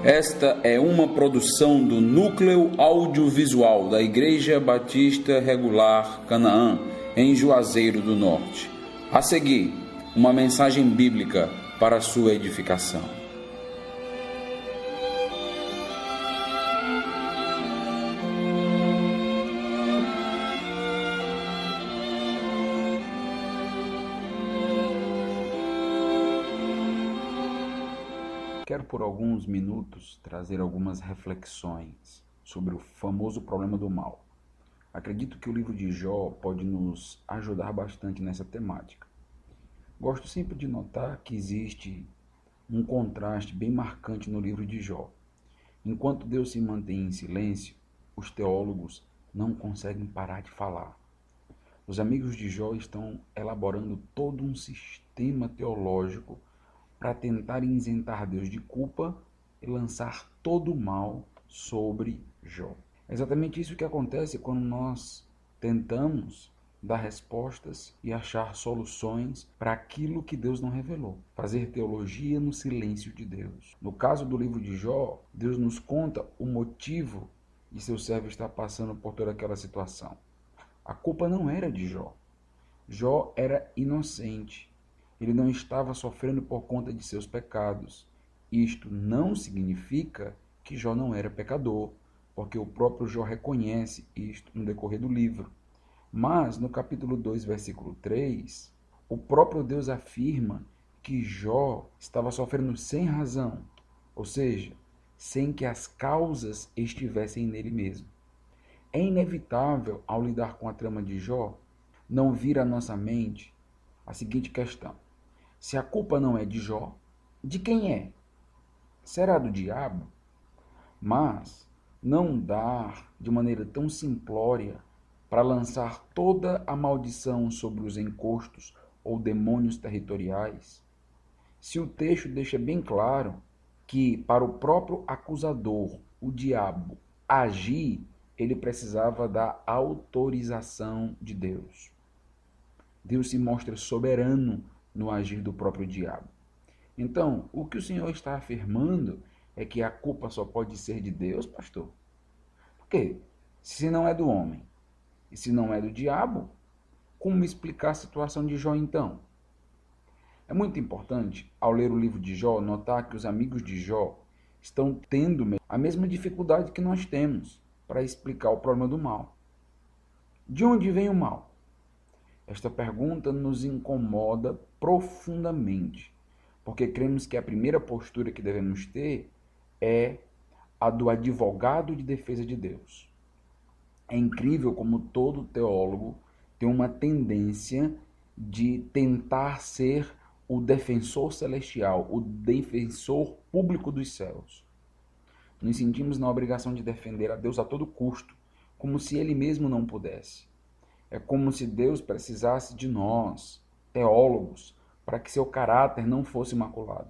Esta é uma produção do Núcleo Audiovisual da Igreja Batista Regular Canaã, em Juazeiro do Norte. A seguir, uma mensagem bíblica para a sua edificação. Quero por alguns minutos trazer algumas reflexões sobre o famoso problema do mal. Acredito que o livro de Jó pode nos ajudar bastante nessa temática. Gosto sempre de notar que existe um contraste bem marcante no livro de Jó. Enquanto Deus se mantém em silêncio, os teólogos não conseguem parar de falar. Os amigos de Jó estão elaborando todo um sistema teológico para tentar isentar Deus de culpa e lançar todo o mal sobre Jó. É exatamente isso que acontece quando nós tentamos dar respostas e achar soluções para aquilo que Deus não revelou. Fazer teologia no silêncio de Deus. No caso do livro de Jó, Deus nos conta o motivo de seu servo estar passando por toda aquela situação. A culpa não era de Jó. Jó era inocente. Ele não estava sofrendo por conta de seus pecados. Isto não significa que Jó não era pecador, porque o próprio Jó reconhece isto no decorrer do livro. Mas, no capítulo 2, versículo 3, o próprio Deus afirma que Jó estava sofrendo sem razão, ou seja, sem que as causas estivessem nele mesmo. É inevitável, ao lidar com a trama de Jó, não vir à nossa mente a seguinte questão: se a culpa não é de Jó, de quem é? Será do diabo? Mas não dar de maneira tão simplória para lançar toda a maldição sobre os encostos ou demônios territoriais. Se o texto deixa bem claro que para o próprio acusador, o diabo, agir, ele precisava da autorização de Deus. Deus se mostra soberano no agir do próprio diabo. Então, o que o Senhor está afirmando é que a culpa só pode ser de Deus, pastor? Por quê? Se não é do homem e se não é do diabo, como explicar a situação de Jó então? É muito importante, ao ler o livro de Jó, notar que os amigos de Jó estão tendo a mesma dificuldade que nós temos para explicar o problema do mal. De onde vem o mal? Esta pergunta nos incomoda profundamente, porque cremos que a primeira postura que devemos ter é a do advogado de defesa de Deus. É incrível como todo teólogo tem uma tendência de tentar ser o defensor celestial, o defensor público dos céus. Nos sentimos na obrigação de defender a Deus a todo custo, como se ele mesmo não pudesse. É como se Deus precisasse de nós, teólogos, para que seu caráter não fosse imaculado.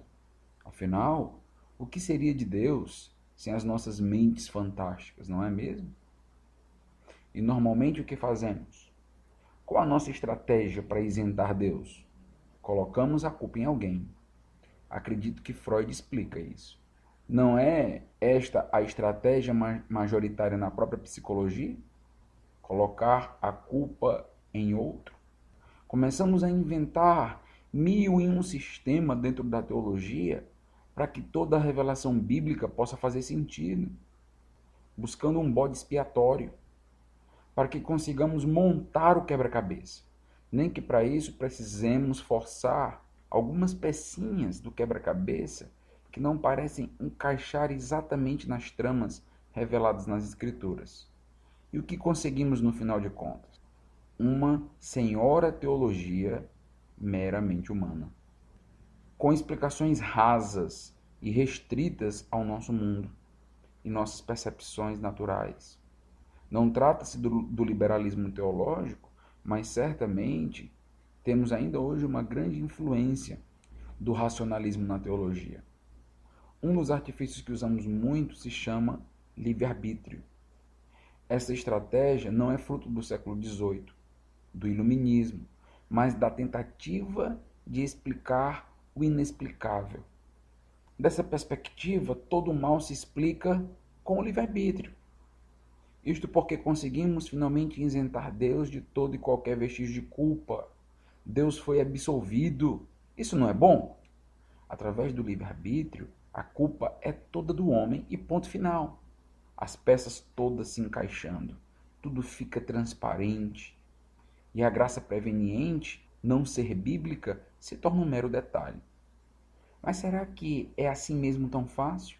Afinal, o que seria de Deus sem as nossas mentes fantásticas, não é mesmo? E normalmente o que fazemos? Qual a nossa estratégia para isentar Deus? Colocamos a culpa em alguém. Acredito que Freud explica isso. Não é esta a estratégia majoritária na própria psicologia? Colocar a culpa em outro. Começamos a inventar 1001 sistema dentro da teologia para que toda a revelação bíblica possa fazer sentido, buscando um bode expiatório, para que consigamos montar o quebra-cabeça. Nem que para isso precisemos forçar algumas pecinhas do quebra-cabeça que não parecem encaixar exatamente nas tramas reveladas nas Escrituras. E o que conseguimos no final de contas? Uma senhora teologia meramente humana, com explicações rasas e restritas ao nosso mundo e nossas percepções naturais. Não trata-se do liberalismo teológico, mas certamente temos ainda hoje uma grande influência do racionalismo na teologia. Um dos artifícios que usamos muito se chama livre-arbítrio. Essa estratégia não é fruto do século XVIII, do iluminismo, mas da tentativa de explicar o inexplicável. Dessa perspectiva, todo o mal se explica com o livre-arbítrio. Isto porque conseguimos finalmente isentar Deus de todo e qualquer vestígio de culpa. Deus foi absolvido. Isso não é bom? Através do livre-arbítrio, a culpa é toda do homem e ponto final. As peças todas se encaixando. Tudo fica transparente. E a graça preveniente, não ser bíblica, se torna um mero detalhe. Mas será que é assim mesmo tão fácil?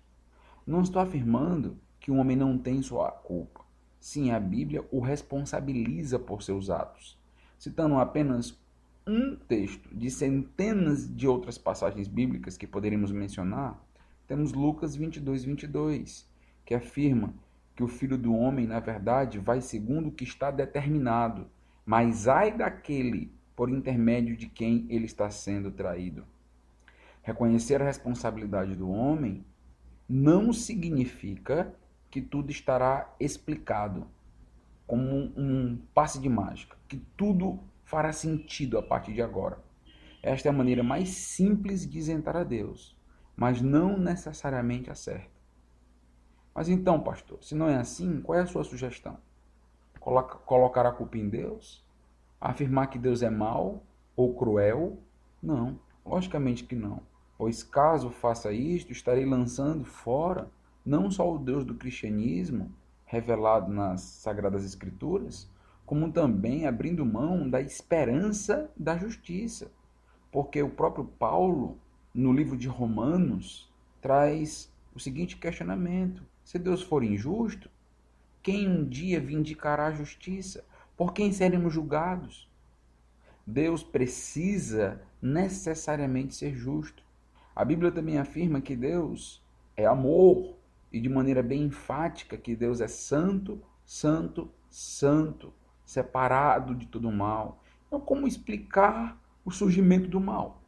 Não estou afirmando que o homem não tem sua culpa. Sim, a Bíblia o responsabiliza por seus atos. Citando apenas um texto de centenas de outras passagens bíblicas que poderíamos mencionar, temos Lucas 22, que afirma que o Filho do Homem, na verdade, vai segundo o que está determinado, mas ai daquele por intermédio de quem ele está sendo traído. Reconhecer a responsabilidade do homem não significa que tudo estará explicado como um passe de mágica, que tudo fará sentido a partir de agora. Esta é a maneira mais simples de isentar a Deus, mas não necessariamente a certa. Mas então, pastor, se não é assim, qual é a sua sugestão? Colocar a culpa em Deus? Afirmar que Deus é mau ou cruel? Não, logicamente que não. Pois caso faça isto, estarei lançando fora não só o Deus do cristianismo, revelado nas Sagradas Escrituras, como também abrindo mão da esperança da justiça. Porque o próprio Paulo, no livro de Romanos, traz o seguinte questionamento: se Deus for injusto, quem um dia vindicará a justiça? Por quem seremos julgados? Deus precisa necessariamente ser justo. A Bíblia também afirma que Deus é amor e de maneira bem enfática que Deus é santo, santo, santo, separado de todo mal. Então, como explicar o surgimento do mal?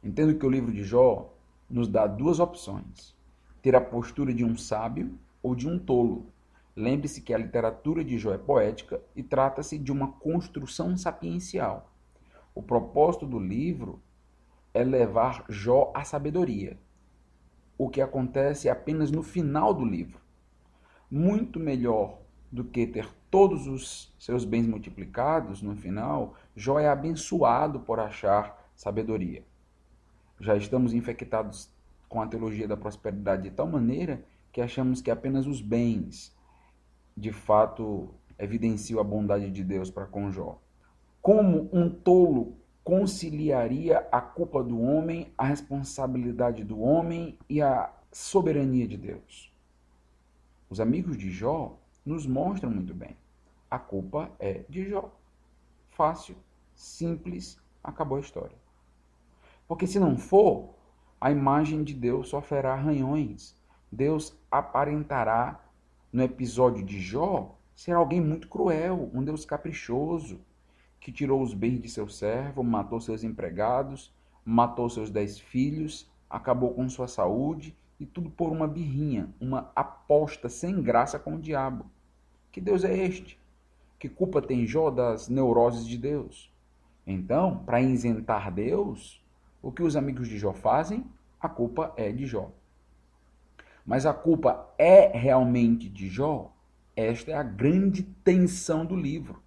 Entendo que o livro de Jó nos dá duas opções: ter a postura de um sábio ou de um tolo. Lembre-se que a literatura de Jó é poética e trata-se de uma construção sapiencial. O propósito do livro é levar Jó à sabedoria, o que acontece apenas no final do livro. Muito melhor do que ter todos os seus bens multiplicados no final, Jó é abençoado por achar sabedoria. Já estamos infectados com a teologia da prosperidade de tal maneira que achamos que apenas os bens, de fato, evidenciam a bondade de Deus para com Jó. Como um tolo conciliaria a culpa do homem, a responsabilidade do homem e a soberania de Deus? Os amigos de Jó nos mostram muito bem. A culpa é de Jó. Fácil, simples, acabou a história. Porque se não for, a imagem de Deus sofrerá arranhões. Deus aparentará, no episódio de Jó, ser alguém muito cruel, um Deus caprichoso, que tirou os bens de seu servo, matou seus empregados, matou seus 10 filhos, acabou com sua saúde, e tudo por uma birrinha, uma aposta sem graça com o diabo. Que Deus é este? Que culpa tem Jó das neuroses de Deus? Então, para isentar Deus, o que os amigos de Jó fazem? A culpa é de Jó. Mas a culpa é realmente de Jó? Esta é a grande tensão do livro.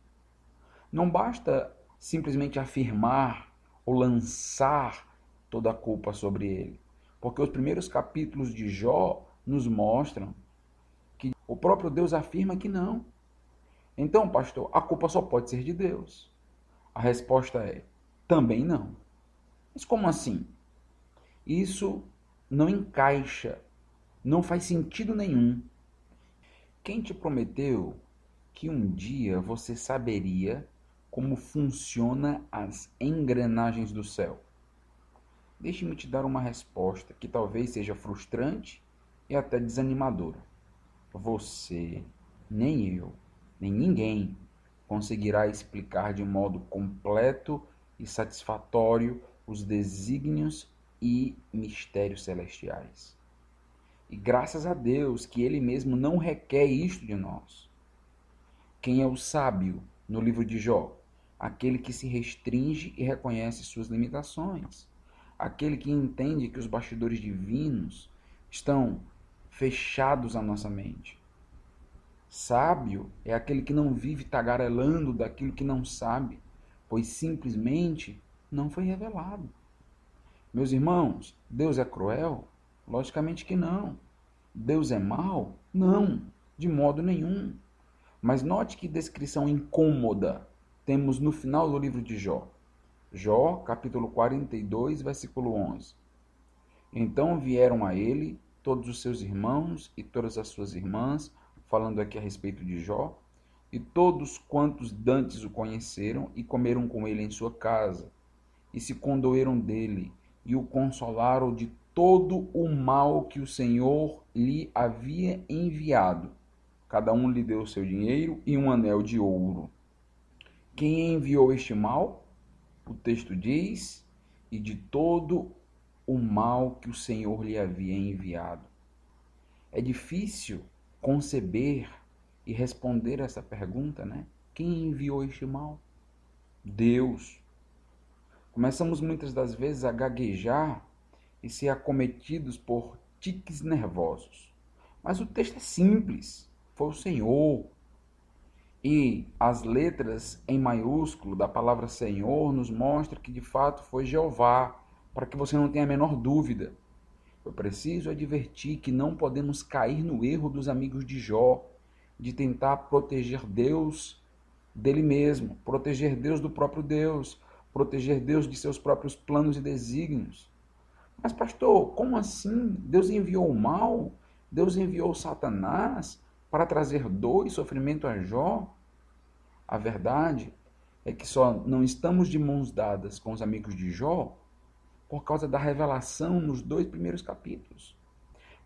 Não basta simplesmente afirmar ou lançar toda a culpa sobre ele, porque os primeiros capítulos de Jó nos mostram que o próprio Deus afirma que não. Então, pastor, a culpa só pode ser de Deus. A resposta é: também não. Mas como assim? Isso não encaixa, não faz sentido nenhum. Quem te prometeu que um dia você saberia como funciona as engrenagens do céu? Deixe-me te dar uma resposta que talvez seja frustrante e até desanimadora. Você, nem eu, nem ninguém conseguirá explicar de modo completo e satisfatório os desígnios e mistérios celestiais. E graças a Deus que Ele mesmo não requer isto de nós. Quem é o sábio no livro de Jó? Aquele que se restringe e reconhece suas limitações. aquele que entende que os bastidores divinos estão fechados à nossa mente. Sábio é aquele que não vive tagarelando daquilo que não sabe, pois simplesmente não foi revelado. Meus irmãos, Deus é cruel? Logicamente que não. Deus é mau? Não, de modo nenhum. Mas note que descrição incômoda temos no final do livro de Jó. Jó, capítulo 42, versículo 11. Então vieram a ele todos os seus irmãos e todas as suas irmãs, falando aqui a respeito de Jó, e todos quantos dantes o conheceram e comeram com ele em sua casa, e se condoeram dele, e o consolaram de todo o mal que o Senhor lhe havia enviado. Cada um lhe deu o seu dinheiro e um anel de ouro. Quem enviou este mal? O texto diz, e de todo o mal que o Senhor lhe havia enviado. É difícil conceber e responder essa pergunta, né? Quem enviou este mal? Deus. Começamos muitas das vezes a gaguejar e ser acometidos por tiques nervosos. Mas o texto é simples. Foi o Senhor. E as letras em maiúsculo da palavra Senhor nos mostram que de fato foi Jeová, para que você não tenha a menor dúvida. Eu preciso advertir que não podemos cair no erro dos amigos de Jó, de tentar proteger Deus dele mesmo, proteger Deus do próprio Deus, proteger Deus de seus próprios planos e desígnios. Mas pastor, como assim? Deus enviou o mal? Deus enviou Satanás para trazer dor e sofrimento a Jó? A verdade é que só não estamos de mãos dadas com os amigos de Jó por causa da revelação nos 2 primeiros capítulos.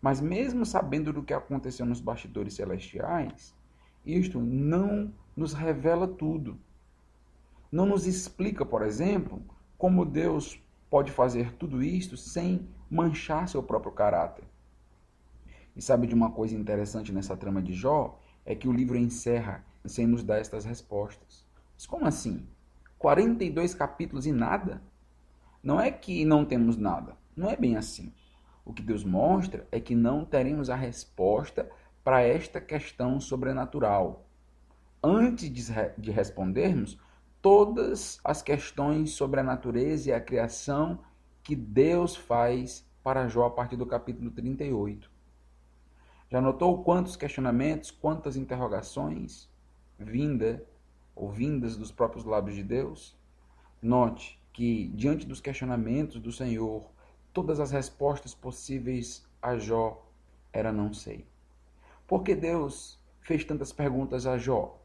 Mas mesmo sabendo do que aconteceu nos bastidores celestiais, isto não nos revela tudo. Não nos explica, por exemplo, como Deus pode fazer tudo isto sem manchar seu próprio caráter. E sabe de uma coisa interessante nessa trama de Jó? É que o livro encerra sem nos dar estas respostas. Mas como assim? 42 capítulos e nada? Não é que não temos nada. Não é bem assim. O que Deus mostra é que não teremos a resposta para esta questão sobrenatural. Antes de respondermos todas as questões sobre a natureza e a criação que Deus faz para Jó a partir do capítulo 38. Já notou quantos questionamentos, quantas interrogações vindas dos próprios lábios de Deus? Note que, diante dos questionamentos do Senhor, todas as respostas possíveis a Jó era não sei. Por que Deus fez tantas perguntas a Jó?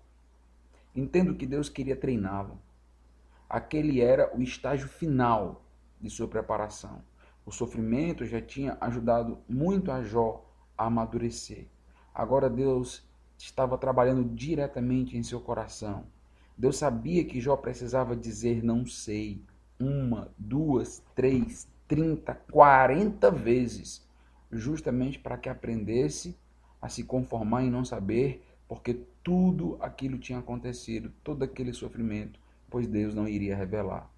Entendo que Deus queria treiná-lo. Aquele era o estágio final de sua preparação. O sofrimento já tinha ajudado muito a Jó a amadurecer. Agora Deus estava trabalhando diretamente em seu coração. Deus sabia que Jó precisava dizer não sei 1, 2, 3, 30, 40 vezes, justamente para que aprendesse a se conformar em não saber, porque tudo aquilo tinha acontecido, todo aquele sofrimento, pois Deus não iria revelar.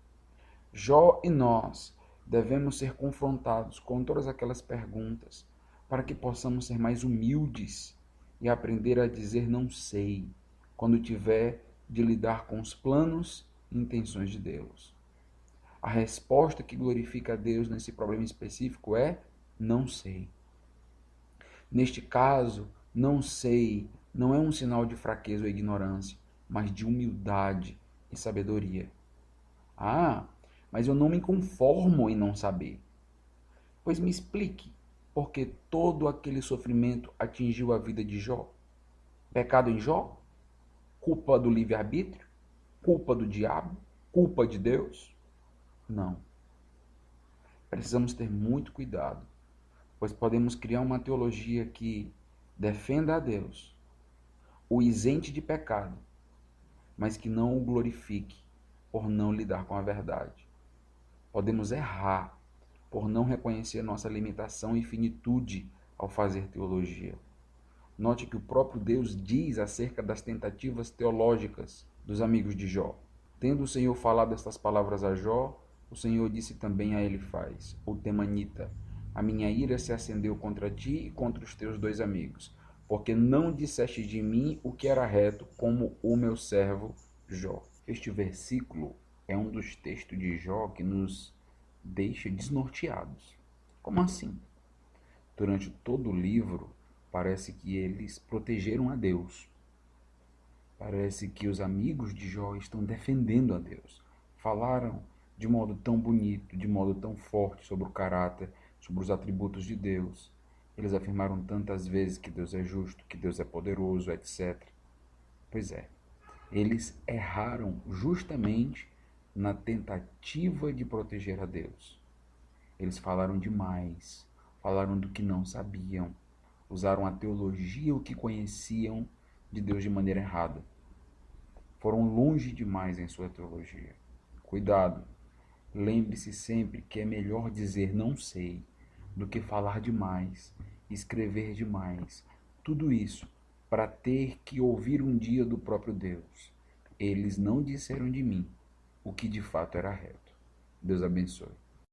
Jó e nós devemos ser confrontados com todas aquelas perguntas, para que possamos ser mais humildes e aprender a dizer não sei, quando tiver de lidar com os planos e intenções de Deus. A resposta que glorifica a Deus nesse problema específico é não sei. Neste caso, não sei não é um sinal de fraqueza ou ignorância, mas de humildade e sabedoria. Ah, mas eu não me conformo em não saber. Pois me explique, por que todo aquele sofrimento atingiu a vida de Jó? Pecado em Jó? Culpa do livre-arbítrio? Culpa do diabo? Culpa de Deus? Não. Precisamos ter muito cuidado, pois podemos criar uma teologia que defenda a Deus, o isente de pecado, mas que não o glorifique por não lidar com a verdade. Podemos errar por não reconhecer nossa limitação e finitude ao fazer teologia. Note que o próprio Deus diz acerca das tentativas teológicas dos amigos de Jó. Tendo o Senhor falado estas palavras a Jó, O Senhor disse também a Elifaz, o temanita: a minha ira se acendeu contra ti e contra os teus dois amigos, porque não disseste de mim o que era reto, como o meu servo Jó. Este versículo é um dos textos de Jó que nos deixa desnorteados. Como assim? Durante todo o livro, parece que eles protegeram a Deus. Parece que os amigos de Jó estão defendendo a Deus. Falaram de modo tão bonito, de modo tão forte sobre o caráter, sobre os atributos de Deus. Eles afirmaram tantas vezes que Deus é justo, que Deus é poderoso, etc. Pois é, eles erraram justamente na tentativa de proteger a Deus. Eles falaram demais, falaram do que não sabiam, usaram a teologia, o que conheciam de Deus de maneira errada. Foram longe demais em sua teologia. Cuidado, lembre-se sempre que é melhor dizer não sei do que falar demais, escrever demais. Tudo isso para ter que ouvir um dia do próprio Deus. Eles não disseram de mim o que de fato era reto. Deus abençoe.